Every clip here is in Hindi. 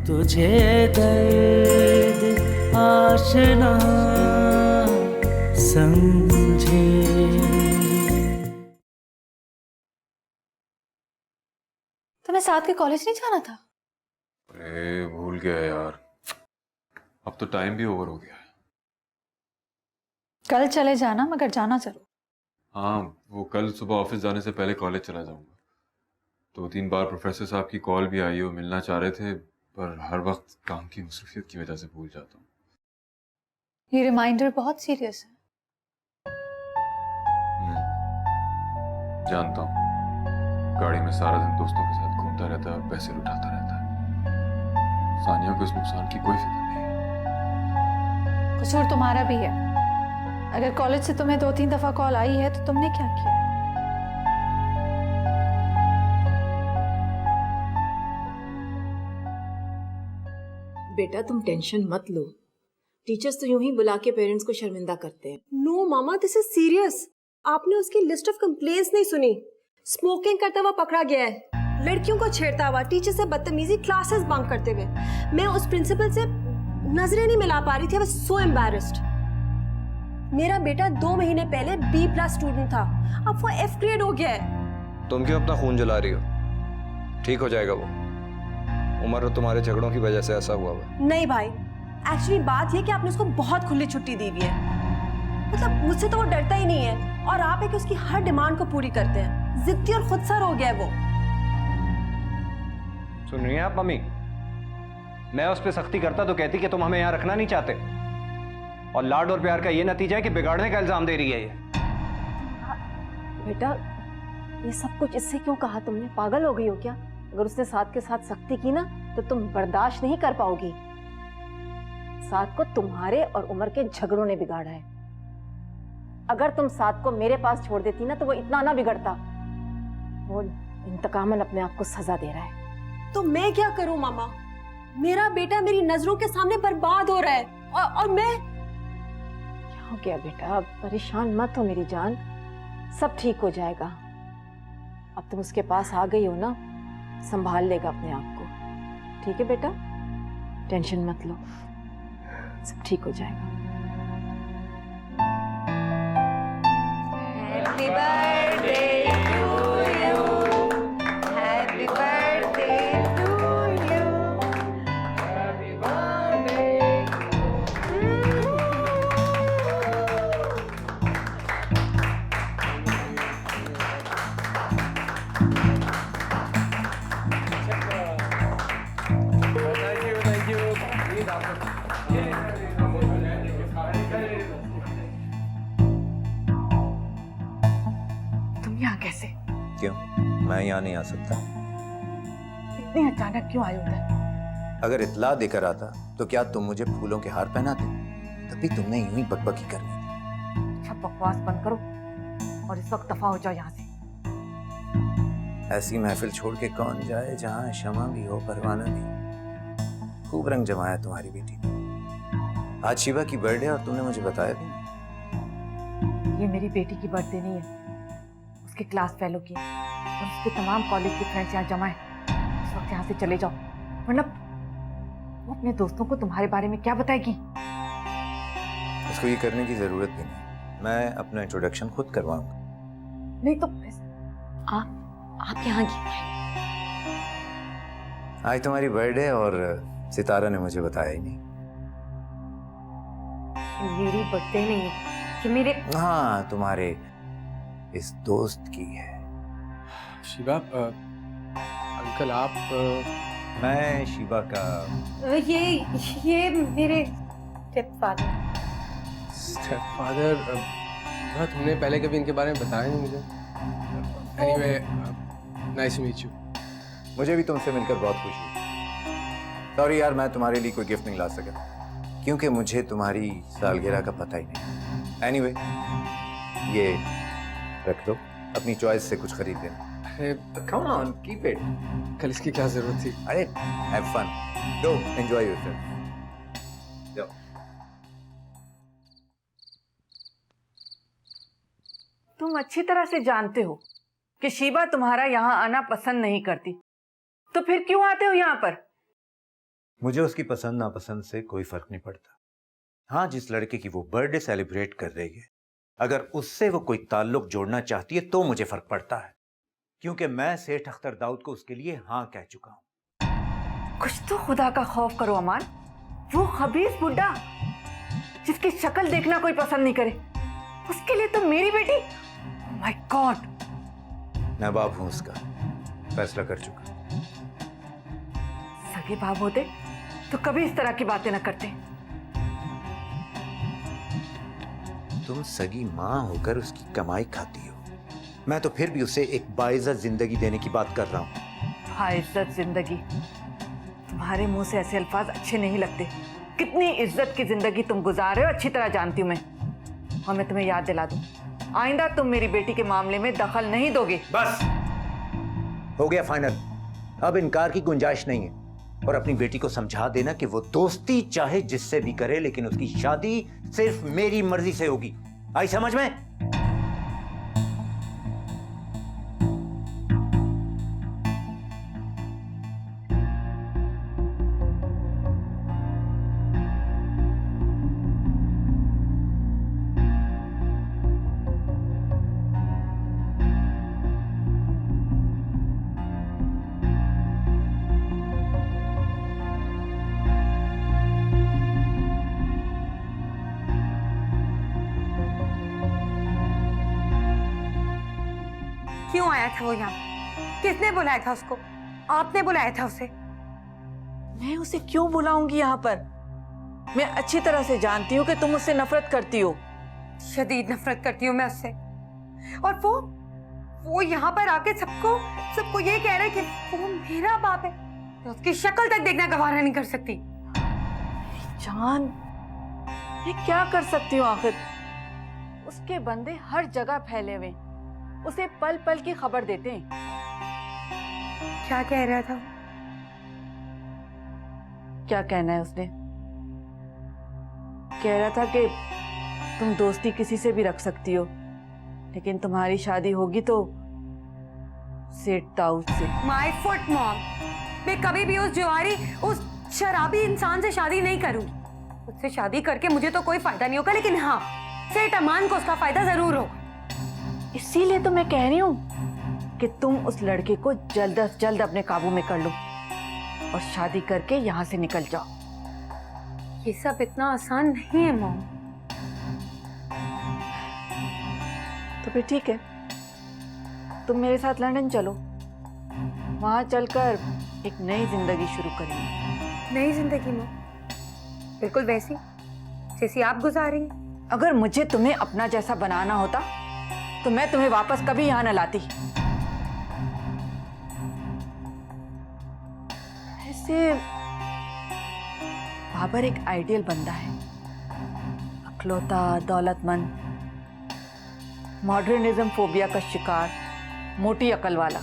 तुझे दर्द आशना समझे। तुम्हें साथ के कॉलेज नहीं जाना था? अरे भूल गया यार, अब तो टाइम भी ओवर हो गया है। कल चले जाना, मगर जाना जरूर। हाँ, वो कल सुबह ऑफिस जाने से पहले कॉलेज चला जाऊंगा। 2-3 बार प्रोफेसर साहब की कॉल भी आई, वो मिलना चाह रहे थे, पर हर वक्त काम की मसरूफियत की वजह से भूल जाता हूँ। ये रिमाइंडर बहुत सीरियस है। जानता हूँ, गाड़ी में सारा दिन दोस्तों के साथ घूमता रहता है और पैसे लुटाता रहता है। सानिया को इस नुकसान की कोई फिक्र नहीं। कसूर तुम्हारा भी है। अगर कॉलेज से तुम्हें 2-3 दफा कॉल आई है तो तुमने क्या किया? बेटा तुम टेंशन मत लो, टीचर्स तो यूं ही बुला के पेरेंट्स को शर्मिंदा करते हैं। नो मामा, दिस इज सीरियस। आपने उसकी लिस्ट ऑफ कंप्लेंट्स नहीं सुनी। स्मोकिंग करता हुआ पकड़ा गया है, लड़कियों को छेड़ता हुआ, टीचर से बदतमीजी, क्लासेस बंक करते हुए। मैं उस प्रिंसिपल से नजरें नहीं मिला पा रही थी। I was so embarrassed. मेरा बेटा 2 महीने पहले B+ स्टूडेंट था, अब वो F ग्रेड हो गया है। तुम क्यों अपना खून जला रही हो? ठीक हो जाएगा वो। उमर और तुम्हारे झगड़ों की वजह से ऐसा हुआ है। नहीं भाई, एक्चुअली बात ये कि आपने उसको बहुत खुली छुट्टी दी हुई है। मतलब मुझसे तो वो डरता ही नहीं है, और आप है कि उसकी हर डिमांड को पूरी करते हैं। जिद्दी और खुदसर हो गया है वो। सुन रही हैं आप मम्मी? मैं उस पर सख्ती करता तो कहती कि तुम हमें यहाँ रखना नहीं चाहते, और लाड और प्यार का ये नतीजा है कि बिगाड़ने का इल्जाम दे रही है ये। बेटा ये सब कुछ इससे क्यों कहा तुमने? पागल हो गई हो क्या? अगर उसने साथ के साथ सख्ती की ना तो तुम बर्दाश्त नहीं कर पाओगी। साथ को तुम्हारे और उमर के झगड़ों ने बिगाड़ा है। अगर तुम साथ को मेरे पास छोड़ देती ना तो वो इतना ना बिगड़ता। वो इंतकामन अपने आप को सजा दे रहा है। तो मैं क्या करूं मामा? मेरा बेटा मेरी नजरों के सामने बर्बाद हो रहा है, और मैं क्या हो गया बेटा? परेशान मत हो मेरी जान, सब ठीक हो जाएगा। अब तुम उसके पास आ गई हो ना, संभाल लेगा अपने आप को। ठीक है बेटा, टेंशन मत लो, सब ठीक हो जाएगा। Happy birthday to you, happy birthday to you, happy birthday. तुम यहाँ कैसे? क्यों, मैं यहाँ नहीं आ सकता? इतने अचानक क्यों आए उधर? अगर इत्ला देकर आता तो क्या तुम मुझे फूलों के हार पहनाते? तभी तुमने यूं ही बकबकी करनी थी। अच्छा बकवास बंद करो और इस वक्त दफा हो जाओ यहाँ से। ऐसी महफिल छोड़ के कौन जाए जहाँ शमा भी हो परवाना भी। खूब रंग जमाया तुम्हारी बेटी ने। आज शिवा की बर्थडे और तुमने मुझे बताया भी नहीं। ये मेरी बेटी की बर्थडे नहीं है, उसके क्लास फेलो की, और उसके तमाम कॉलेज के फ्रेंड्स यहाँ जमा है। इस वक्त यहाँ से चले जाओ, वरना वो अपने दोस्तों को तुम्हारे बारे में क्या बताएगी? उसको ये करने की जरूरत भी नहीं, मैं अपना इंट्रोडक्शन खुद करवाऊंगा। नहीं तो आप यहाँ क्यों आए? आज तुम्हारी बर्थडे और सितारा ने मुझे बताया ही नहीं। मेरी बर्थडे नहीं है कि मेरे। हाँ, तुम्हारे इस दोस्त की है। शिवा, अंकल आप मैं शिवा का ये मेरे स्टेपफादर। स्टेपफादर? तुमने पहले कभी इनके बारे में बताया नहीं मुझे। Anyway, nice to meet you. मुझे भी तुमसे मिलकर बहुत खुशी हुई। सॉरी यार, मैं तुम्हारे लिए कोई गिफ्ट नहीं ला सका क्योंकि मुझे तुम्हारी सालगिरह का पता ही नहीं। एनीवे, ये रख लो, अपनी चॉइस से कुछ खरीद लेना। अरे कम ऑन, कीप इट। कल इसकी क्या जरूरत थी? अरे have fun, go enjoy yourself. जाओ। तुम अच्छी तरह से जानते हो कि शीबा तुम्हारा यहाँ आना पसंद नहीं करती, तो फिर क्यों आते हो यहाँ पर? मुझे उसकी पसंद नापसंद से कोई फर्क नहीं पड़ता। हाँ, जिस लड़के की वो बर्थडे सेलिब्रेट कर रही है, अगर उससे वो कोई ताल्लुक जोड़ना चाहती है तो मुझे फर्क पड़ता है, क्योंकि मैं सेठ अख्तर दाऊद को उसके लिए हाँ कह चुका हूं। कुछ तो खुदा का खौफ करो अमान। वो खबीस बुड्ढा जिसकी शक्ल देखना कोई पसंद नहीं करे, उसके लिए तो मेरी बेटी। My God. मैं बाप हूं उसका, फैसला कर चुका। सगे बाप होते तो कभी इस तरह की बातें न करते। तुम सगी माँ होकर उसकी कमाई खाती हो, मैं तो फिर भी उसे एक बाइज्जत जिंदगी देने की बात कर रहा हूँ। बाइज्जत जिंदगी? तुम्हारे मुंह से ऐसे अल्फाज अच्छे नहीं लगते। कितनी इज्जत की जिंदगी तुम गुजार रहे हो अच्छी तरह जानती हूँ मैं। और मैं तुम्हें याद दिला दूं, आइंदा तुम मेरी बेटी के मामले में दखल नहीं दोगे। बस हो गया फाइनल, अब इनकार की गुंजाइश नहीं है। और अपनी बेटी को समझा देना कि वो दोस्ती चाहे जिससे भी करे, लेकिन उसकी शादी सिर्फ मेरी मर्जी से होगी। आई समझ में? क्यों आया था वो यहाँ? किसने बुलाया था उसको? आपने बुलाया था उसे? मैं उसे क्यों बुलाऊंगी यहाँ पर? मैं अच्छी तरह से जानती हूँ कि तुम उससे नफरत करती हो। शदीद नफरत करती हूँ मैं उससे। और वो यहाँ पर आके सबको ये कह रहा है कि वो मेरा बाप है। तो उसकी शक्ल तक देखना गवारा नहीं कर सकती। जान, मैं क्या कर सकती हूँ आखिर? उसके बंदे हर जगह फैले हुए, उसे पल पल की खबर देते हैं। क्या कह रहा था? क्या कहना है उसने? कह रहा था कि तुम दोस्ती किसी से भी रख सकती हो, लेकिन तुम्हारी शादी होगी तो सेठ दाऊद से। माय फुट मॉम, मैं कभी भी उस जुआरी, उस शराबी इंसान से शादी नहीं करूंगी। उससे शादी करके मुझे तो कोई फायदा नहीं होगा, लेकिन हाँ, सेठ अमान को उसका फायदा जरूर होगा। इसीलिए तो मैं कह रही हूँ कि तुम उस लड़के को जल्द से जल्द अपने काबू में कर लो और शादी करके यहाँ से निकल जाओ। ये सब इतना आसान नहीं है मॉम। तो फिर ठीक है, तुम मेरे साथ लंदन चलो, वहां चलकर एक नई जिंदगी शुरू करेंगे। नई जिंदगी मॉम? बिल्कुल वैसी जैसी आप गुजारेंगे। अगर मुझे तुम्हें अपना जैसा बनाना होता तो मैं तुम्हें वापस कभी यहाँ न लाती। ऐसे बाबर एक आइडियल बंदा है, अखलौता, दौलतमंद, मॉडर्निज्म फोबिया का शिकार, मोटी अकल वाला।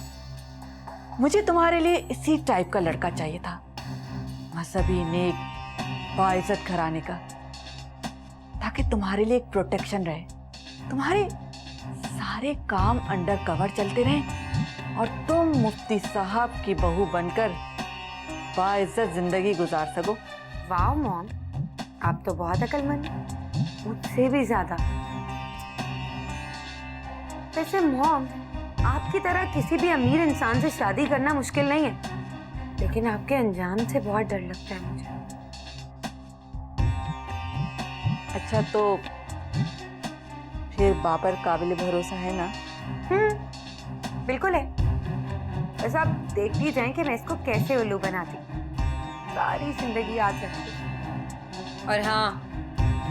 मुझे तुम्हारे लिए इसी टाइप का लड़का चाहिए था, मजहबी, नेक, बाइज्जत घराने का, ताकि तुम्हारे लिए एक प्रोटेक्शन रहे, तुम्हारे सारे काम अंडर कवर चलते रहें और तुम मुफ्ती साहब की बहू बनकर बाइज्जत जिंदगी गुजार सको। वाह मॉम, आप तो बहुत अक्लमंद हैं, मुझसे भी ज्यादा। वैसे मॉम, आपकी तरह किसी भी अमीर इंसान से शादी करना मुश्किल नहीं है, लेकिन आपके अंजाम से बहुत डर लगता है मुझे। अच्छा, तो फिर बाबर काबिल भरोसा है ना? बिल्कुल है। बस आप देखती जाएं कि मैं इसको कैसे उल्लू बनाती, सारी जिंदगी याद रखती। और हाँ,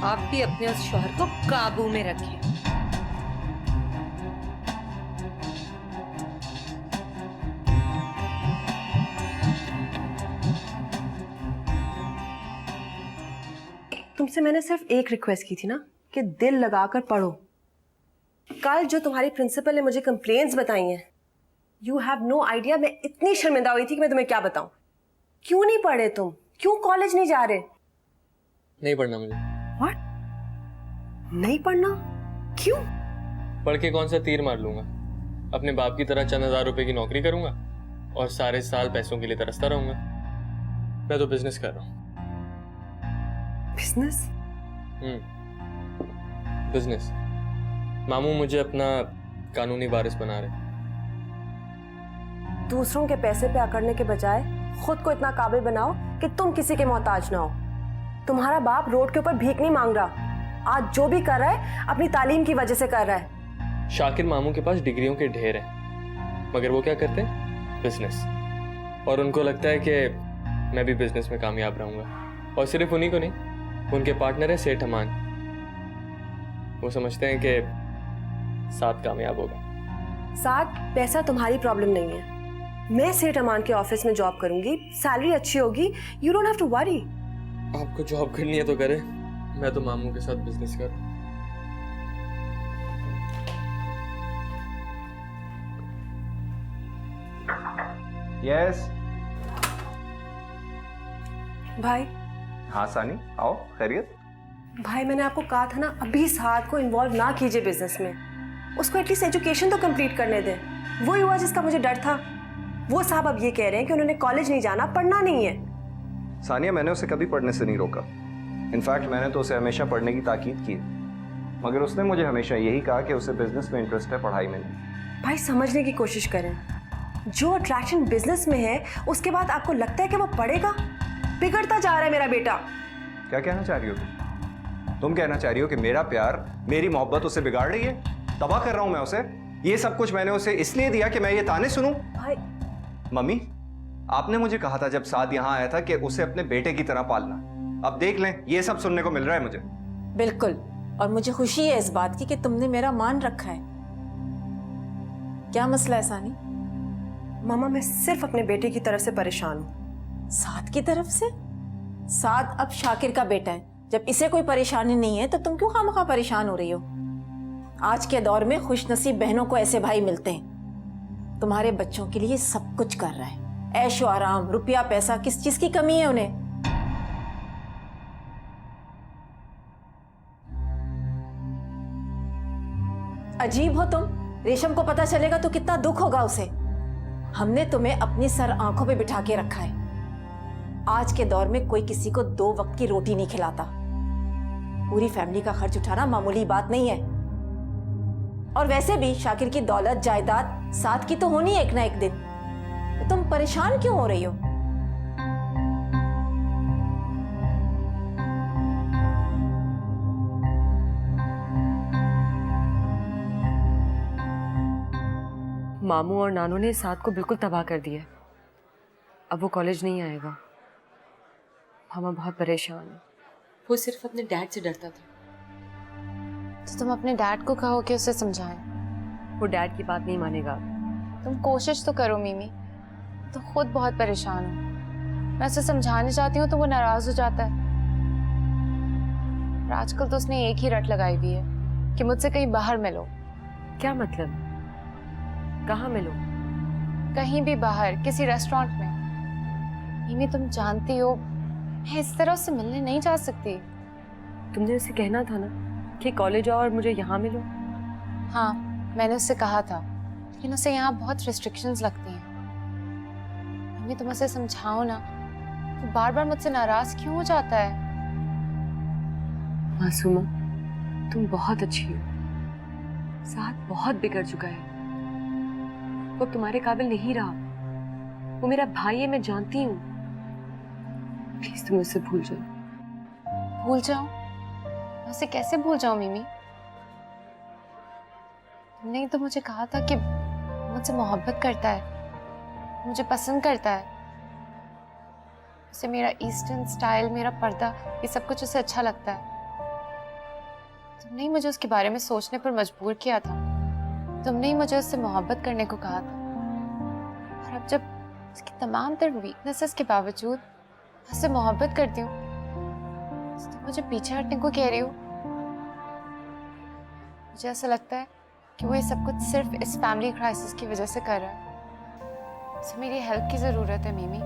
आप भी अपने उस शौहर को काबू में रखें। तुमसे मैंने सिर्फ एक रिक्वेस्ट की थी ना कि दिल लगाकर पढ़ो। कल जो तुम्हारी प्रिंसिपल ने मुझे कंप्लेंट्स बताई हैं, यू हैव नो आइडिया मैं इतनी शर्मिंदा हुई थी कि मैं तुम्हें क्या बताऊं। क्यों नहीं पढ़े तुम? क्यों कॉलेज नहीं जा रहे? नहीं पढ़ना मुझे। व्हाट? नहीं पढ़ना? क्यों? पढ़ के कौन सा तीर मार लूंगा? अपने बाप की तरह चंद हजार रुपए की नौकरी करूंगा और सारे साल पैसों के लिए तरसता रहूंगा। मैं तो बिजनेस कर रहा हूँ। बिजनेस? बिजनेस। मामू मुझे अपना कानूनी वारिस बना रहे। दूसरों के पैसे पे अकड़ने के बजाय खुद को इतना काबिल बनाओ कि तुम किसी के मोहताज ना हो। तुम्हारा बाप रोड के ऊपर भीख नहीं मांग रहा। आज जो भी कर रहा है अपनी तालीम की वजह से कर रहा है। शाकिर मामू के पास डिग्रियों के ढेर हैं, मगर वो क्या करते हैं? बिजनेस। और उनको लगता है कि मैं भी बिजनेस में कामयाब रहूंगा। और सिर्फ उन्हीं को नहीं, उनके पार्टनर है सेठ अमान। वो समझते हैं कि साथ कामयाब होगा। साथ पैसा तुम्हारी प्रॉब्लम नहीं है। मैं सेठ अमान के ऑफिस में जॉब करूंगी, सैलरी अच्छी होगी, you don't have to worry. आपको जॉब करनी है तो करे, मैं तो मामू के साथ बिजनेस कर। यस भाई। हाँ सानी, आओ। खैरियत? भाई मैंने आपको कहा था ना, अभी साथ को इन्वॉल्व ना कीजिए बिजनेस में। उसको एटलीस्ट एजुकेशन तो कंप्लीट करने दें। वही हुआ जिसका मुझे डर था। वो साहब अब ये कह रहे हैं कि उन्होंने कॉलेज नहीं जाना, पढ़ना नहीं है। सानिया, मैंने उसे कभी पढ़ने से नहीं रोका। इनफैक्ट मैंने तो उसे हमेशा पढ़ने की ताकीद की, मगर उसने मुझे हमेशा यही कहा कि उसे बिजनेस में इंटरेस्ट है, पढ़ाई में नहीं। भाई समझने की कोशिश करें। जो अट्रैक्शन बिजनेस में है, उसके बाद आपको लगता है कि वो पढ़ेगा? बिगड़ता जा रहा है मेरा बेटा। क्या कहना चाह रही हो तुम? तुम कहना चाह रही हो कि मेरा प्यार, मेरी मोहब्बत उसे बिगाड़ रही है, तबाह कर रहा हूं मैं उसे? ये सब कुछ मैंने उसे इसलिए दिया कि मैं ये ताने सुनूं? भाई मम्मी, आपने मुझे कहा था जब साद यहाँ आया था कि उसे अपने बेटे की तरह पालना। अब देख लें, ये सब सुनने को मिल रहा है मुझे। बिल्कुल, और मुझे खुशी है इस बात की कि तुमने मेरा मान रखा है। क्या मसला है सानी? मामा, मैं सिर्फ अपने बेटे की तरफ से परेशान हूँ। साद की तरफ से? साद अब शाकिर का बेटा है। जब इसे कोई परेशानी नहीं है तो तुम क्यों खामखा परेशान हो रही हो? आज के दौर में खुशनसीब बहनों को ऐसे भाई मिलते हैं। तुम्हारे बच्चों के लिए सब कुछ कर रहा है। ऐशो आराम, रुपया पैसा, किस चीज की कमी है उन्हें? अजीब हो तुम। रेशम को पता चलेगा तो कितना दुख होगा उसे। हमने तुम्हें अपनी सर आंखों पे बिठा के रखा है। आज के दौर में कोई किसी को 2 वक्त की रोटी नहीं खिलाता। पूरी फैमिली का खर्च उठाना मामूली बात नहीं है। और वैसे भी शाकिर की दौलत जायदाद साथ की तो होनी है एक ना एक दिन। तो तुम परेशान क्यों हो रही हो? मामू और नानू ने साथ को बिल्कुल तबाह कर दिया। अब वो कॉलेज नहीं आएगा। हम बहुत परेशान हैं। वो सिर्फ अपने डैड से डरता था। तो तुम अपने डैड को कहो कि उसे समझाएं। वो डैड की बात नहीं मानेगा। तुम कोशिश तो करो मिमी। तो खुद बहुत परेशान हूँ। मैं उसे समझाने जाती हूँ तो वो नाराज हो जाता है। और आजकल तो उसने एक ही रट लगाई हुई है कि मुझसे कहीं बाहर मिलो। क्या मतलब? कहाँ मिलो? कहीं भी बाहर, किसी रेस्टोरेंट में। मिमी तुम जानती हो मैं इस तरह उससे मिलने नहीं जा सकती। तुमने उसे कहना था ना कि कॉलेज आओ और मुझे यहाँ मिलो। हाँ, मैंने उससे कहा था, लेकिन उसे यहाँ बहुत रिस्ट्रिक्शंस लगती हैं। मिमी तुम उसे समझाओ ना, तो बार बार मुझसे नाराज क्यों हो जाता है? मासूमा, तुम बहुत अच्छी हो। साथ बहुत बिगड़ चुका है। वो तुम्हारे काबिल नहीं रहा। वो मेरा भाई है, मैं जानती हूँ। प्लीज तुम उसे भूल जाओ। भूल जाऊं? मैं उसे कैसे भूल जाऊं मिमी? तुमने तो मुझे कहा था कि मुझसे मोहब्बत करता है, मुझे पसंद करता है। उसे मेरा ईस्टर्न स्टाइल, मेरा पर्दा, ये सब कुछ उसे अच्छा लगता है। तुमने ही मुझे उसके बारे में सोचने पर मजबूर किया था। तुमने ही मुझे उससे मोहब्बत करने को कहा था। और अब जब उसकी तमाम तर वीकनेसेस के बावजूद उससे मोहब्बत करती हूँ, तो तुम मुझे पीछे हटने को कह रही हो। मुझे ऐसा लगता है कि वो ये सब कुछ सिर्फ इस फैमिली क्राइसिस की वजह से कर रहा है। उसे मेरी हेल्प की जरूरत है मिमी।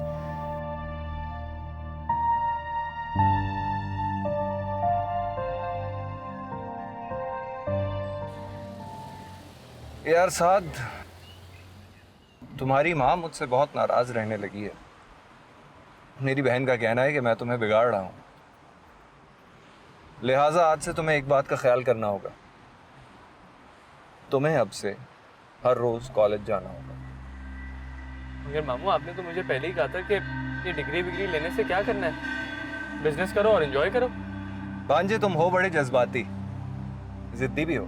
यार साद, तुम्हारी माँ मुझसे बहुत नाराज रहने लगी है। मेरी बहन का कहना है कि मैं तुम्हें बिगाड़ रहा हूँ, लिहाजा आज से तुम्हें एक बात का ख्याल करना होगा। तुम्हें अब से हर रोज कॉलेज जाना होगा। मगर मामू आपने तो मुझे पहले ही कहा था कि ये डिग्री विग्री लेने से क्या करना है, बिजनेस करो और एंजॉय करो। भांजे तुम हो बड़े जज्बाती, जिद्दी भी हो,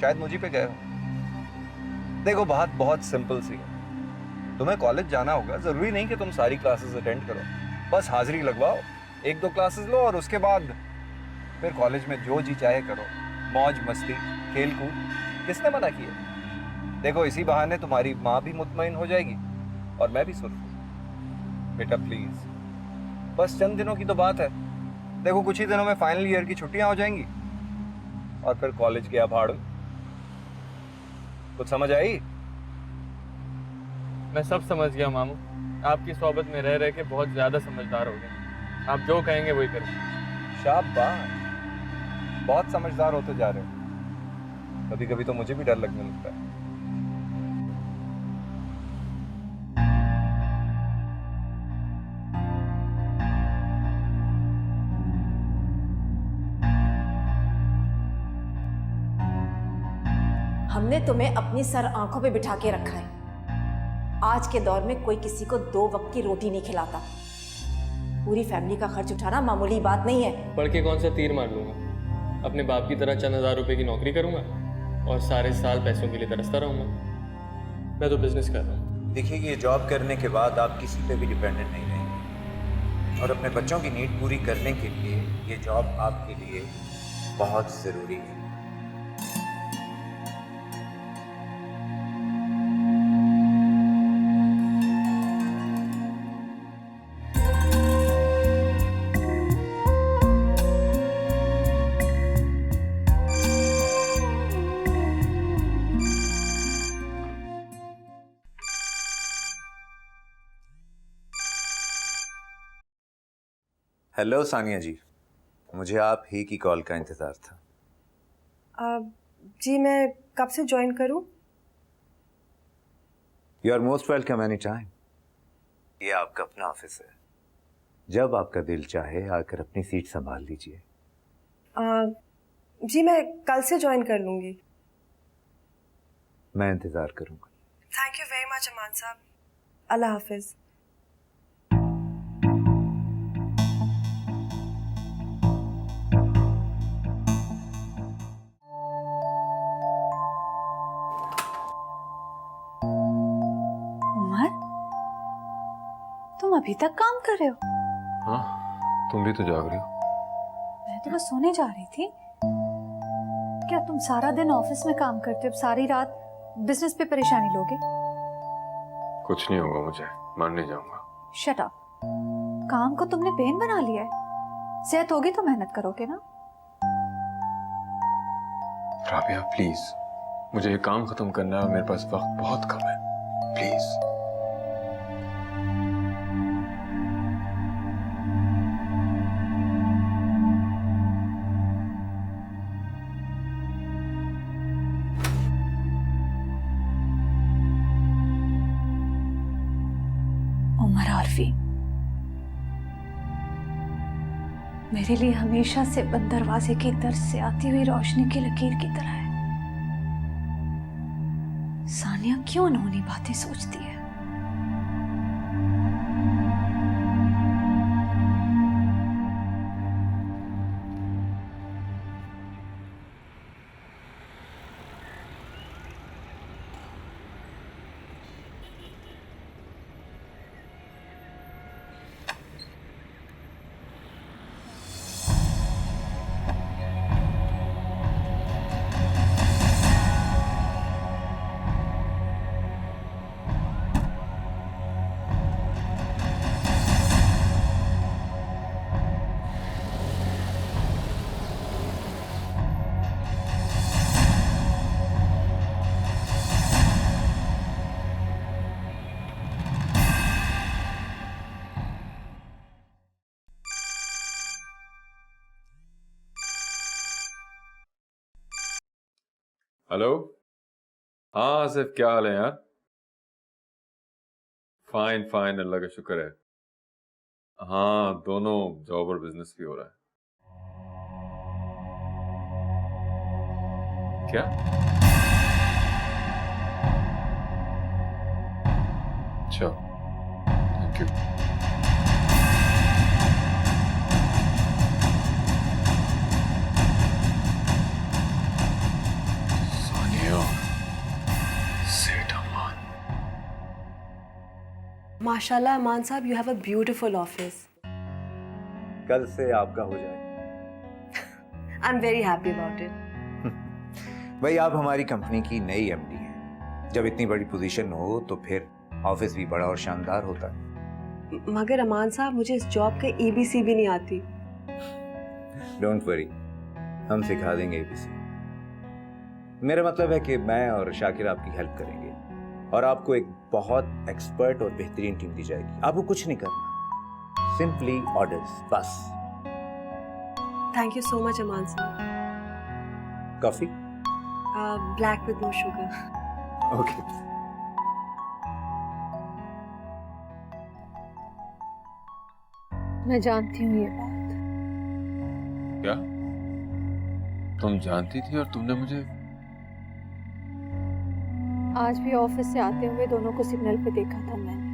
शायद मुझी पे गए हो। देखो बात बहुत सिंपल सी है, तुम्हें कॉलेज जाना होगा, जरूरी नहीं कि तुम सारी क्लासेस अटेंड करो, बस हाजिरी लगवाओ, 1-2 क्लासेस लो और उसके बाद फिर कॉलेज में जो जी चाहे करो, मौज मस्ती खेल कूद, किसने मना किया। देखो इसी बहाने तुम्हारी माँ भी मुतमईन हो जाएगी और मैं भी सुन। बेटा प्लीज, बस चंद दिनों की तो बात है। देखो कुछ ही दिनों में फाइनल ईयर की छुट्टियां हो जाएंगी और फिर कॉलेज गया भाड़ू। कुछ समझ आई? मैं सब समझ गया मामू, आपकी सोबत में रह रह के बहुत ज्यादा समझदार हो गए। आप जो कहेंगे वही करूँ। शाबाश, बहुत समझदार होते जा रहे हो। कभी कभी तो मुझे भी डर लगने लगता है। हमने तुम्हें अपनी सर आंखों पे बिठा के रखा है। आज के दौर में कोई किसी को 2 वक्त की रोटी नहीं खिलाता। पूरी फैमिली का खर्च उठाना मामूली बात नहीं है। पढ़ के कौन सा तीर मार लूंगा, अपने बाप की तरह चंद हजार रुपए की नौकरी करूंगा और सारे साल पैसों के लिए तरसता रहूंगा। मैं तो बिजनेस कर रहा हूँ। देखिए ये जॉब करने के बाद आप किसी पे भी डिपेंडेंट नहीं रहेंगे और अपने बच्चों की नीड पूरी करने के लिए ये जॉब आपके लिए बहुत ज़रूरी है। हेलो सानिया जी, मुझे आप ही की कॉल का इंतज़ार था। जी मैं कब से ज्वाइन करूं? You are most welcome any time. ये आपका अपना ऑफिस है, जब आपका दिल चाहे आकर अपनी सीट संभाल लीजिए। जी मैं कल से ज्वाइन कर लूंगी। मैं इंतज़ार करूँगा। Thank you very much Aman साहब। अल्लाह हाफिज। तुम अभी तक काम कर रहे हो? हाँ, तुम भी तो जाग रही हो। मैं तो बस सोने जा रही थी। क्या तुम सारा दिन ऑफिस में काम करते हो, अब सारी रात बिजनेस पे परेशानी लोगे? कुछ नहीं होगा मुझे, मान नहीं जाऊंगा। Shut up. काम को तुमने पेन बना लिया है। सेहत होगी तो मेहनत करोगे ना। राबिया प्लीज, मुझे ये काम खत्म करना है और मेरे पास वक्त बहुत कम है, प्लीज। उमर आरफी मेरे लिए हमेशा से बंद दरवाजे की तरफ से आती हुई रोशनी की लकीर की तरह है। सानिया क्यों अनहोनी बातें सोचती है? हेलो, हाँ आसिफ, क्या हाल है यार? फाइन फाइन, अल्लाह का शुक्र है। हाँ, दोनों जॉब और बिजनेस भी हो रहा है। क्या? अच्छा, थैंक यू। सानिया, सेठ अमान। माशाल्लाह अमान साहब, you have a beautiful office. कल से आपका हो जाए। I am very happy about it. भाई, आप हमारी कंपनी की नई एमडी हैं। जब इतनी बड़ी पोजीशन हो तो फिर ऑफिस भी बड़ा और शानदार होता है। मगर अमान साहब, मुझे इस जॉब के ABC भी नहीं आती। डोंट वरी, हम सिखा देंगे ABC। मेरा मतलब है कि मैं और शाकिर आपकी हेल्प करेंगे और आपको एक बहुत एक्सपर्ट और बेहतरीन टीम दी जाएगी। आपको कुछ नहीं करना, सिंपली ऑर्डर्स बस। Thank you so much Aman sahab. Coffee? Black with no sugar. Okay. मैं जानती हूँ ये बात। क्या? तुम जानती थी और तुमने मुझे? आज भी ऑफिस से आते हुए दोनों को सिग्नल पे देखा था मैंने।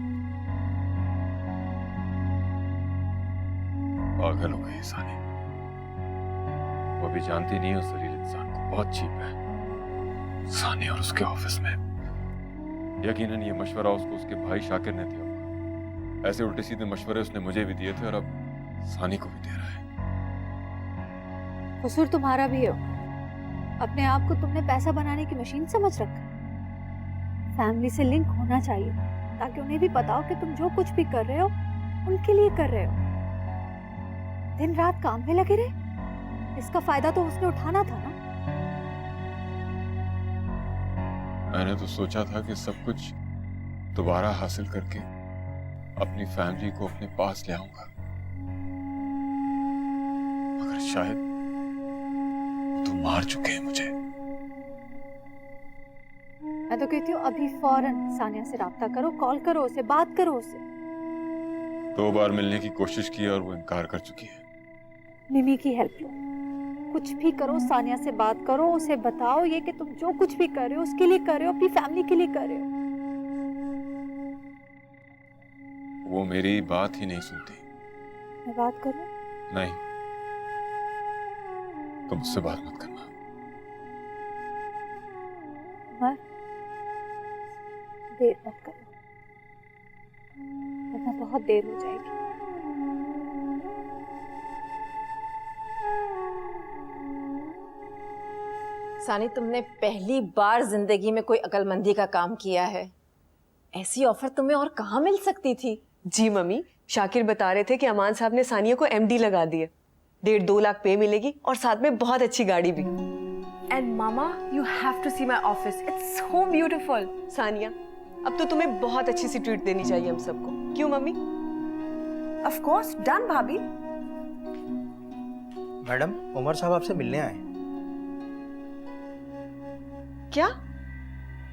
पागल हो गई सानी। वो भी जानती नहीं है उस जलील इंसान को, बहुत चीप है सानी। और उसके ऑफिस में यकीनन ये मशवरा उसको उसके भाई शाकिर ने दिया होगा। ऐसे उल्टे सीधे मशवरे उसने मुझे भी दिए थे और अब सानी को भी दे रहा है। कसूर तुम्हारा भी हो। अपने आप को तुमने पैसा बनाने की मशीन समझ रखा है। फैमिली से लिंक होना चाहिए ताकि उन्हें भी पता हो कि तुम जो कुछ भी कर रहे हो उनके लिए कर रहे हो। दिन रात काम में लगे रहे, इसका फायदा तो उसने उठाना था ना। मैंने तो सोचा था कि सब कुछ दोबारा हासिल करके अपनी फैमिली को अपने पास ले आऊंगा, मगर शायद तो मार चुके हैं मुझे। मैं तो कहती हूँ अभी फौरन सानिया से राब्ता करो, कॉल करो उसे, बात करो उसे। 2 बार मिलने की कोशिश की और वो इनकार कर चुकी है। मिमी की हेल्प लो, कुछ भी करो, सानिया से बात करो, उसे बताओ ये कि तुम जो कुछ भी कर रहे हो उसके लिए कर रहे हो, अपनी फैमिली के लिए कर रहे हो। वो मेरी बात ही नहीं सुनती। मैं बात करूं? नहीं, तुम उससे बात मत करना। देर मत करो, वरना बहुत देर हो जाएगी। सानी, तुमने पहली बार जिंदगी में कोई अक्लमंदी का काम किया है। ऐसी ऑफर तुम्हें और कहाँ मिल सकती थी? जी मम्मी, शाकिर बता रहे थे कि अमान साहब ने सानिया को MD लगा दिया। 1.5-2 लाख पे मिलेगी और साथ में बहुत अच्छी गाड़ी भी। एंड मामा, you have to see my office, it's so beautiful. Sania, अब तो तुम्हें बहुत अच्छी सी ट्रीट देनी चाहिए हम सबको, क्यों मम्मी? ऑफ कोर्स, डन भाभी। मैडम, उमर साहब आपसे मिलने आए। क्या?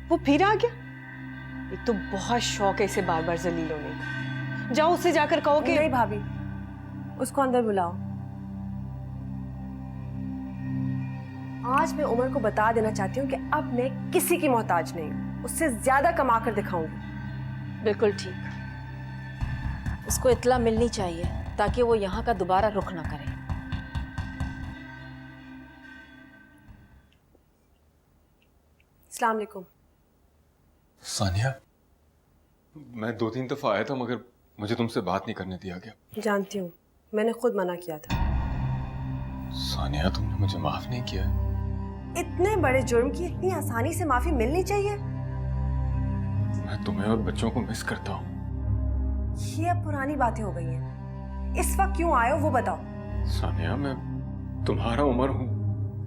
वो फिर आ गया? एक तो बहुत शौक है इसे बार बार जलील होने का। जाओ उससे जाकर कहो कि नहीं भाभी, उसको अंदर बुलाओ। आज मैं उमर को बता देना चाहती हूँ कि अब मैं किसी की मोहताज नहीं हूँ, उससे ज्यादा कमा कर दिखाऊंगी। बिल्कुल ठीक, उसको इत्तला मिलनी चाहिए ताकि वो यहाँ का दोबारा रुख ना करे। अस्सलाम वालेकुम। सानिया, मैं 2-3 दफा आया था मगर मुझे तुमसे बात नहीं करने दिया गया। जानती हूँ, मैंने खुद मना किया था। सानिया, तुमने मुझे माफ नहीं किया। इतने बड़े जुर्म की इतनी आसानी से माफी मिलनी चाहिए? मैं तुम्हें और बच्चों को मिस करता हूँ। ये अब पुरानी बातें हो गई हैं। इस वक्त क्यों आए हो वो बताओ। सानिया, मैं तुम्हारा उमर हूँ।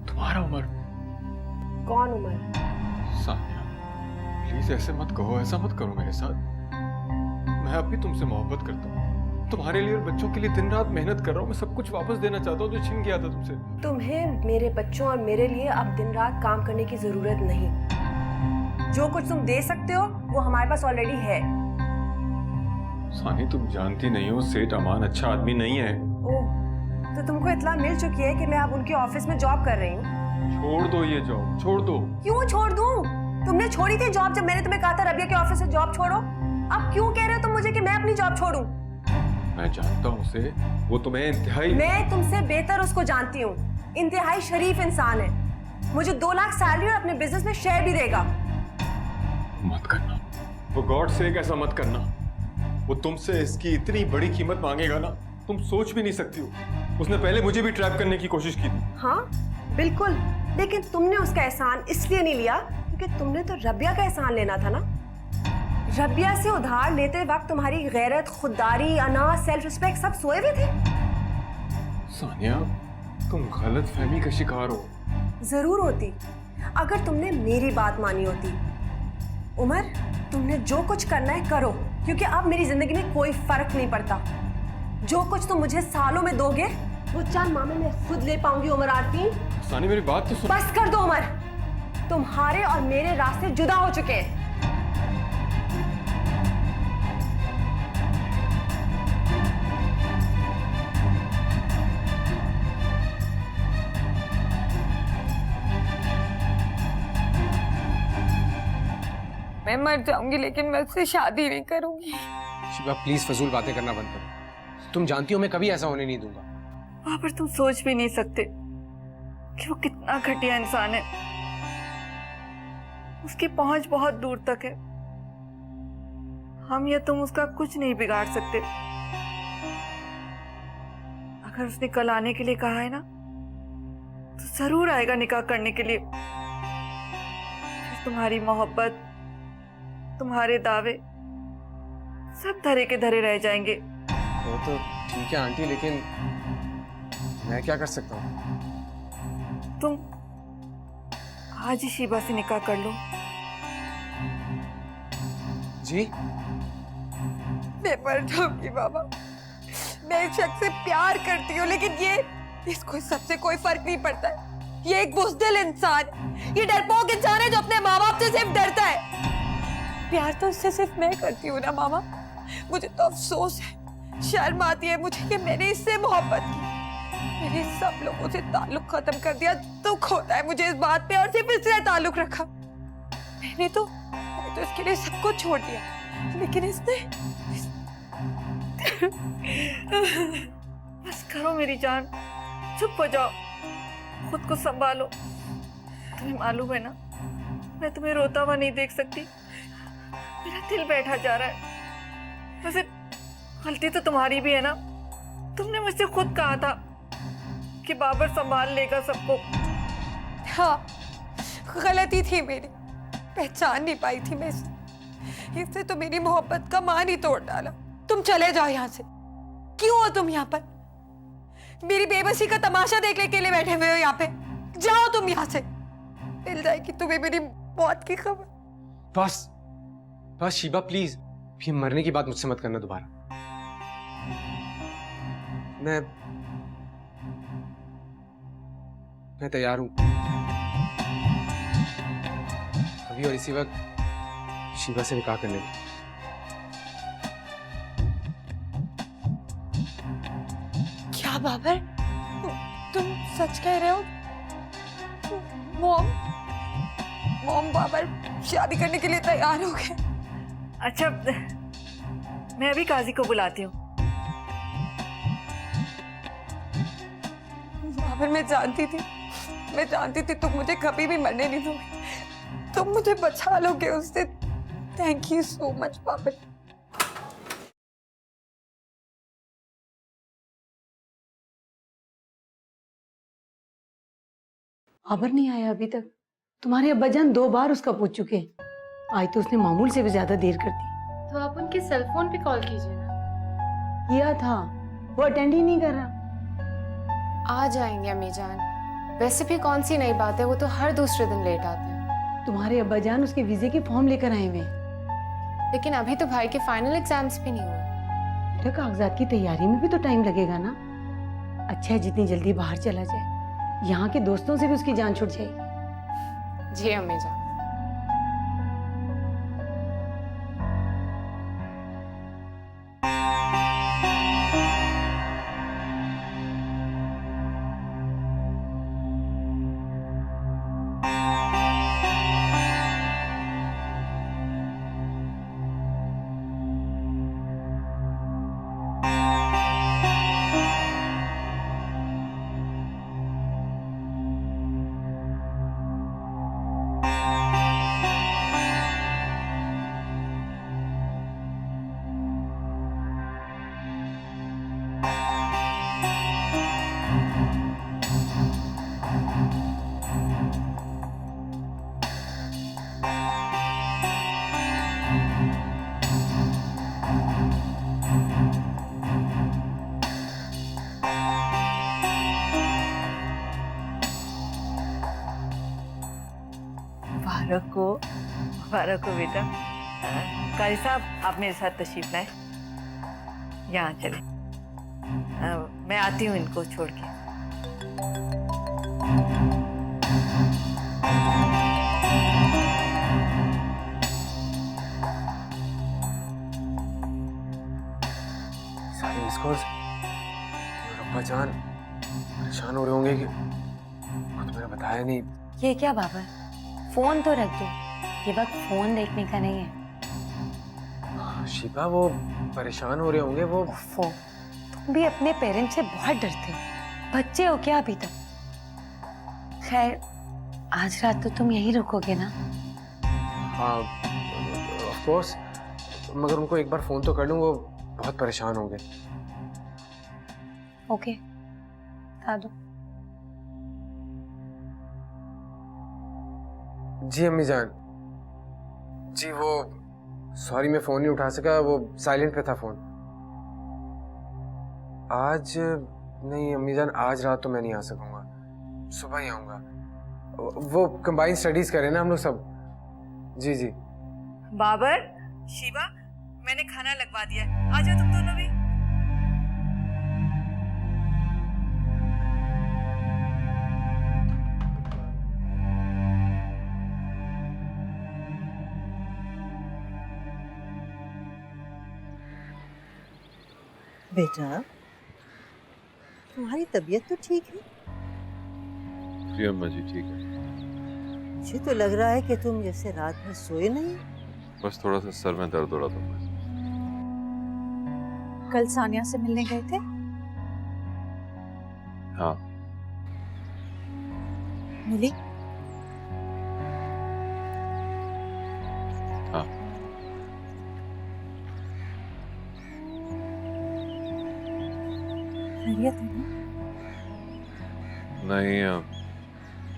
तुम्हारा उमर? कौन उमर? सानिया, प्लीज ऐसे मत कहो, ऐसा मत करो मेरे साथ। मैं अब भी तुमसे मोहब्बत करता हूँ, तुम्हारे लिए और बच्चों के लिए दिन रात मेहनत कर रहा हूँ। मैं सब कुछ वापस देना चाहता हूँ जो छिन गया था तुमसे। तुम्हें मेरे बच्चों और मेरे लिए अब दिन रात काम करने की जरूरत नहीं। जो कुछ तुम दे सकते हो वो हमारे पास ऑलरेडी है। सानी तुम जानती नहीं हो, सेठ अमान अच्छा आदमी नहीं है। ओह, तो तुमको इत्तला मिल चुकी है कि मैं अब उनके ऑफिस में जॉब कर रही हूँ? छोड़ दो ये जॉब, छोड़ दो। क्यों छोड़ दूँ? तुमने छोड़ी थी जॉब जब मैंने तुम्हें कहा था रबिया के ऑफिस से जॉब छोड़ो। अब क्यों कह रहे हो तुम मुझे कि मैं अपनी जॉब छोड़ूं? मैं जानता हूँ उसे, वो तुम्हें इंतहाई। मैं तुमसे बेहतर उसको जानती हूँ। इंतहाई शरीफ इंसान है। मुझे 2 लाख सैलरी और अपने बिजनेस में शेयर भी देगा। मत करना, वो गॉड से ऐसा मत करना। वो तुमसे इसकी इतनी बड़ी कीमत मांगेगा ना, तुम सोच भी नहीं सकती हो। उसने पहले मुझे भी ट्रैप करने की कोशिश की थी। हाँ बिल्कुल, लेकिन तुमने उसका एहसान इसलिए नहीं लिया क्योंकि तुमने तो रबिया का एहसान लेना था ना। रबिया से उधार लेते वक्त तुम्हारी गैरत, खुददारी, अना, सेल्फ रिस्पेक्ट सब सोए हुए थे। सानिया, तुम गलत फहमी का शिकार हो। जरूर होती अगर तुमने मेरी बात मानी होती। उमर, तुमने जो कुछ करना है करो, क्योंकि अब मेरी जिंदगी में कोई फर्क नहीं पड़ता। जो कुछ तुम मुझे सालों में दोगे वो चंद माह में मैं खुद ले पाऊंगी। उमर आरती, सानी मेरी बात तो सुन। बस कर दो उमर, तुम्हारे और मेरे रास्ते जुदा हो चुके हैं। मैं मर जाऊंगी लेकिन मैं उससे शादी नहीं करूंगी। शिवा प्लीज फजूल बातें करना बंद करो। तुम जानती हो मैं कभी ऐसा होने नहीं दूंगा। वहां पर तुम सोच भी नहीं सकते कि वो कितना घटिया इंसान है। उसकी पहुंच बहुत दूर तक है। हम या तुम उसका कुछ नहीं बिगाड़ सकते। अगर उसने कल आने के लिए कहा है ना, तो जरूर आएगा निकाह करने के लिए। फिर तुम्हारी मोहब्बत, तुम्हारे दावे सब धरे के धरे रह जाएंगे। वो तो ठीक है आंटी, लेकिन मैं क्या कर सकता हूँ? तुम आज ही शिवा से निकाह कर लो। जी? मैं मर जाऊंगी बाबा। मैं इस शख्स से प्यार करती हूँ, लेकिन इसको सबसे कोई फर्क नहीं पड़ता है। ये एक बुज़दिल इंसान, ये डरपोक इंसान है जो अपने माँ बाप से सिर्फ डरता है। प्यार तो उससे सिर्फ मैं करती हूँ ना मामा। मुझे तो अफसोस है, शर्म आती है मुझे कि मैंने इससे मोहब्बत की। मैंने सब लोगों से ताल्लुक खत्म कर दिया। दुख होता है मुझे इस बात पे, और सिर्फ इससे ताल्लुक रखा। मैंने तो इसके लिए सब कुछ छोड़ दिया, लेकिन इसने बस करो मेरी जान, चुप हो जाओ, खुद को संभालो। तुम्हें मालूम है ना, मैं तुम्हें रोता हुआ नहीं देख सकती। मेरा दिल बैठा जा रहा है। वैसे गलती तो तुम्हारी भी है ना। तुमने मुझसे खुद कहा था कि बाबर संभाल लेगा सबको। हाँ, गलती थी मेरी, पहचान नहीं पाई थी मैं इससे तो मेरी मोहब्बत का मान ही तोड़ डाला। तुम चले जाओ यहाँ से। क्यों हो तुम यहाँ पर? मेरी बेबसी का तमाशा देखने के लिए बैठे हुए हो यहाँ पे? जाओ तुम यहाँ से, मिल जाएगी तुम्हें मेरी मौत की खबर। बस बस शिवा प्लीज, फिर मरने की बात मुझसे मत करना दोबारा। मैं तैयार हूं अभी और इसी वक्त शिवा से निकाह करने की। क्या बाबर, तुम सच कह रहे हो? मॉम बाबर शादी करने के लिए तैयार हो गए? अच्छा, मैं अभी काजी को बुलाती हूँ। बाबर, मैं जानती थी तुम मुझे कभी भी मरने नहीं दोगे। तुम मुझे बचा लोगे उससे। Thank you so much Babar. Babar नहीं आया अभी तक। तुम्हारे अब्बाजान 2 बार उसका पूछ चुके हैं। आज तो उसने मामूल से भी ज्यादा देर कर दी। तो आप उनके सेल फोन पे कॉल कीजिए ना। किया था, वो अटेंड ही नहीं कर रहा। आ जाएंगे अम्मी जान। वैसे भी कौन सी नई बात है, वो तो हर दूसरे दिन लेट आते हैं। तुम्हारे अब्बाजान उसके वीजे के फॉर्म लेकर आए हुए। लेकिन अभी तो भाई के फाइनल एग्जाम्स भी नहीं हुए। बेटा, कागजात की तैयारी में भी तो टाइम लगेगा ना। अच्छा है जितनी जल्दी बाहर चला जाए, यहाँ के दोस्तों से भी उसकी जान छूट जाएगी। जी अम्मी जान। मुबारक हो बेटा। कारी साहब, आप मेरे साथ तशरीफ लाए, यहाँ चले। मैं आती हूँ इनको छोड़ के। सारे मिस कॉल्स, अब्बा जान परेशान हो रहे होंगे कि कुछ मैंने बताया नहीं। ये क्या बाबर, फोन तो रख दो, ये वक्त फोन देखने का नहीं है। शिबा वो परेशान हो रहे होंगे। वो तुम भी अपने पेरेंट्स से बहुत डरते हो, बच्चे हो क्या अभी तक? खैर, आज रात तो तुम यहीं रुकोगे ना? हाँ ऑफ कोर्स, मगर उनको एक बार फोन तो कर लूँ, वो बहुत परेशान होंगे। ओके, बता दो। जी अम्मी जान, जी वो सॉरी मैं फोन नहीं उठा सका, वो साइलेंट पे था फोन। आज नहीं अम्मी जान, आज रात तो मैं नहीं आ सकूंगा, सुबह ही आऊंगा। वो कंबाइन स्टडीज करें ना हम लोग सब। जी जी। बाबर, शिवा, मैंने खाना लगवा दिया है, आ जाओ तुम दोनों भी। बेटा, तुम्हारी तबीयत तो ठीक है? जी अम्मा जी ठीक है। मुझे तो लग रहा है कि तुम जैसे रात में सोए नहीं। बस थोड़ा सा सर में दर्द हो रहा था। कल सानिया से मिलने गए थे? हाँ। मिली? हाँ। खैरियत है ना? नहीं,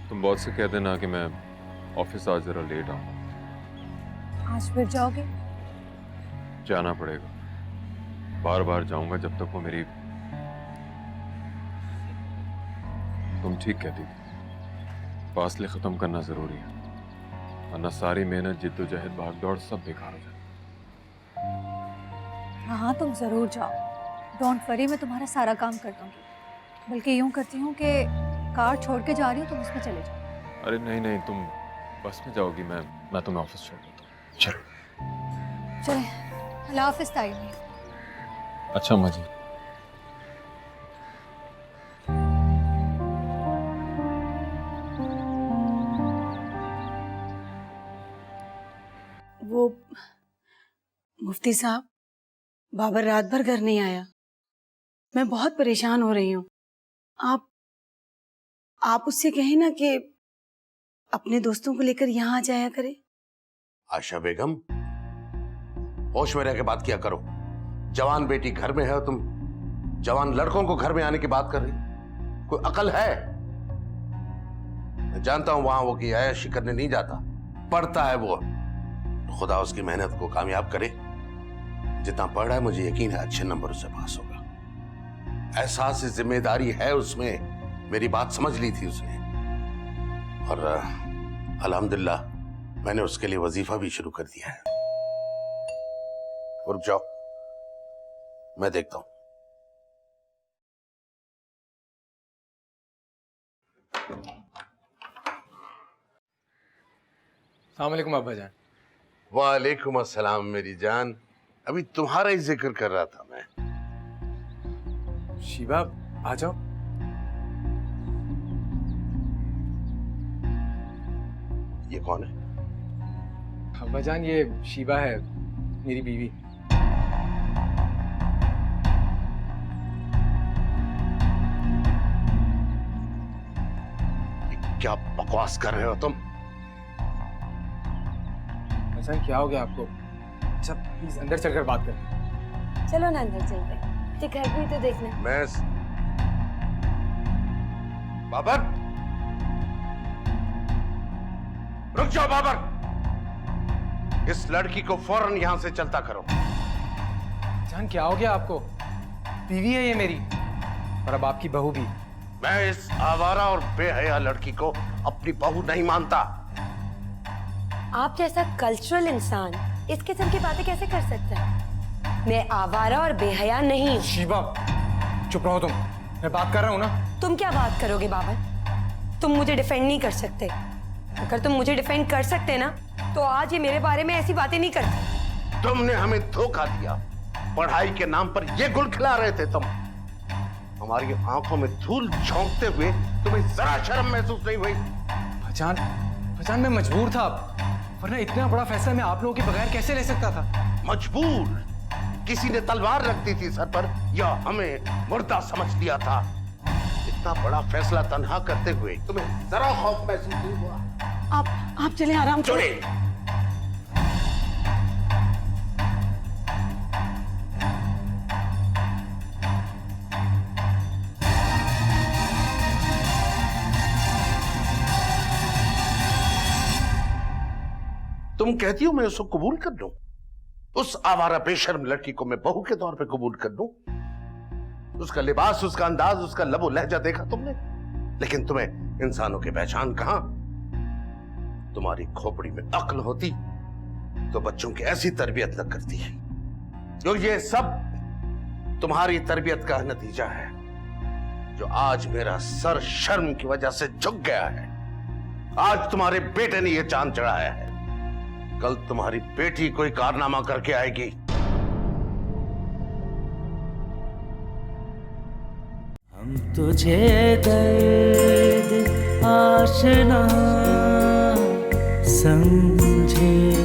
तुम बॉस से कह देना कि मैं ऑफिस आज जरा लेट आऊँ। आज फिर जाओगे? जाना पड़ेगा, बार बार जाऊंगा जब तक वो मेरी। तुम ठीक कहती थी, फासले खत्म करना जरूरी है, वरना सारी मेहनत, जिद्दोजहद, भागदौड़ सब बेकार हो जाए। हाँ, तुम जरूर जाओ, डोंट वरी, मैं तुम्हारा सारा काम कर दूंगी। बल्कि यूं करती हूँ कि कार छोड़ के जा रही हूँ, तुम उसमें चले जाओ। अरे नहीं नहीं, तुम बस में जाओगी, मैं तुम्हें ऑफिस छोड़ देता हूँ। चलो चले, अल्लाह हाफिज़ ताई। अच्छा अम्मा जी। वो मुफ्ती साहब, बाबर रात भर घर नहीं आया, मैं बहुत परेशान हो रही हूँ। आप उससे कहें ना कि अपने दोस्तों को लेकर यहाँ आ जाया करे। आशा बेगम, होश में रह के बात किया करो। जवान बेटी घर में है और तुम जवान लड़कों को घर में आने की बात कर रही? कोई अकल है? मैं जानता हूं वहां वो की ऐशी करने नहीं जाता, पढ़ता है वो। खुदा उसकी मेहनत को कामयाब करे। जितना पढ़ रहा है मुझे यकीन है अच्छे नंबर से पास होगा। एहसास जिम्मेदारी है उसमें, मेरी बात समझ ली थी उसने। और अल्हम्दुलिल्लाह मैंने उसके लिए वजीफा भी शुरू कर दिया है। रुक जाओ, मैं देखता हूं। अस्सलाम वालेकुम अब्बा जान। वालेकुम अस्सलाम मेरी जान। अभी तुम्हारा ही जिक्र कर रहा था मैं। शिबा आ जाओ। ये कौन है? अब्बा जान, ये शिबा है, मेरी बीवी। क्या बकवास कर रहे हो तुम? अच्छा क्या हो गया आपको? अच्छा प्लीज अंदर चलकर बात करते। चलो ना अंदर चलते, ये घर भी तो देखना। मैं बाबर, रुक जाओ बाबर। इस लड़की को फौरन यहां से चलता करो। जान क्या हो गया आपको? बीवी है ये मेरी, और अब आपकी बहू भी। मैं इस आवारा और बेहया लड़की को अपनी बहू नहीं मानता। आप जैसा कल्चरल इंसान इस किस्म की बातें कैसे कर सकता है? मैं आवारा और बेहया नहीं। शिवा, चुप रहो तुम, मैं बात कर रहा हूँ ना। तुम क्या बात करोगे बाबर? तुम मुझे डिफेंड नहीं कर सकते। अगर तुम मुझे डिफेंड कर सकते ना तो आज ये मेरे बारे में ऐसी बातें नहीं करते। तुमने हमें धोखा दिया, पढ़ाई के नाम पर ये गुल खिला रहे थे तुम। हमारी आंखों में धूल झोंकते हुए तुम्हें जरा शर्म महसूस नहीं हुई? पहचान मैं मजबूर था, वरना इतना बड़ा फैसला मैं आप लोगों के बगैर कैसे ले सकता था? मजबूर? किसी ने तलवार रख दी थी सर पर या हमें मुर्दा समझ लिया था? इतना बड़ा फैसला तन्हा करते हुए तुम्हें जरा खौफ महसूस नहीं हुआ? आप चले आराम से। तुम कहती हो मैं उसको कबूल कर लूं? उस आवारा बेशर्म लड़की को मैं बहू के तौर पे कबूल कर लूं? उसका लिबास, उसका अंदाज, उसका लबो लहजा देखा तुमने? लेकिन तुम्हें इंसानों की पहचान कहां? तुम्हारी खोपड़ी में अक्ल होती तो बच्चों की ऐसी तरबियत न करती है। जो ये सब तुम्हारी तरबियत का नतीजा है, जो आज मेरा सर शर्म की वजह से झुक गया है। आज तुम्हारे बेटे ने यह चांद चढ़ाया है, कल तुम्हारी बेटी कोई कारनामा करके आएगी। हम तुझे दर्द आशना समझे